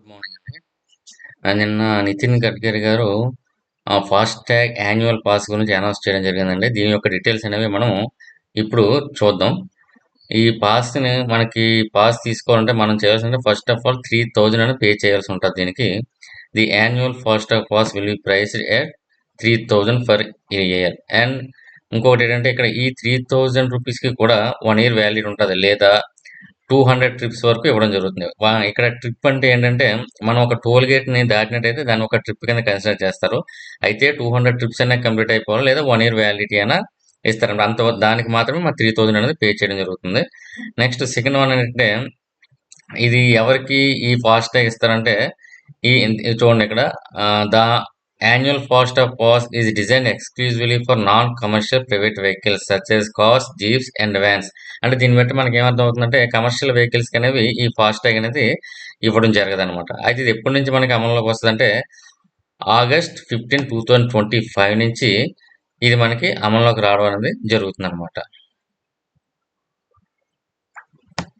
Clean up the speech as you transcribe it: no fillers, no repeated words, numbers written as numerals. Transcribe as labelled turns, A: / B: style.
A: Morning అండి. నిన్న నితిన్ గడ్కరీ గారు ఫాస్ట్ ట్యాగ్ యాన్యువల్ పాస్ గురించి అనౌన్స్ చేయడం జరిగిందండి. దీని యొక్క డీటెయిల్స్ అనేవి మనం ఇప్పుడు చూద్దాం. ఈ పాస్ని మనకి పాస్ తీసుకోవాలంటే మనం చేయాల్సింది ఫస్ట్ ఆఫ్ ఆల్ 3000 అని పే చేయాల్సి ఉంటుంది దీనికి. The annual fast tag pass will be priced at 3000 for year. And ఇంకొకటి ఏంటంటే ఇక్కడ ఈ 3000 రూపీస్కి కూడా 1 ఇయర్ వ్యాలిడ్ ఉంటుంది, లేదా 200 ట్రిప్స్ వరకు ఇవ్వడం జరుగుతుంది. ఇక్కడ ట్రిప్ అంటే ఏంటంటే మనం ఒక టోల్ గేట్ని దాటినట్టయితే దాన్ని ఒక ట్రిప్ కింద కన్సిడర్ చేస్తారు. అయితే 200 ట్రిప్స్ అయినా కంప్లీట్ అయిపోవాలి, లేదా 1 ఇయర్ వ్యాలిడిటీ అయినా ఇస్తారండి. దానికి మాత్రమే మన 3000 అనేది పే చేయడం జరుగుతుంది. నెక్స్ట్ సెకండ్ వన్ ఏంటంటే ఇది ఎవరికి ఈ ఫాస్ట్ ట్యాగ్ ఇస్తారంటే ఇది చూడండి ఇక్కడ, the annual fast tag pass is design exclusively for non commercial private vehicles such as cars, jeeps and vans. అంటే దీన్ని బట్టి మనకి ఏమర్థం అవుతుందంటే కమర్షియల్ వెహికల్స్ అనేవి ఈ ఫాస్ట్ ట్యాగ్ అనేది ఇవ్వడం జరగదు అనమాట. అయితే ఇది ఎప్పటి నుంచి మనకి అమల్లోకి వస్తుంది అంటే ఆగస్ట్ 15, 2025 నుంచి ఇది మనకి అమల్లోకి రావడం అనేది జరుగుతుంది అనమాట.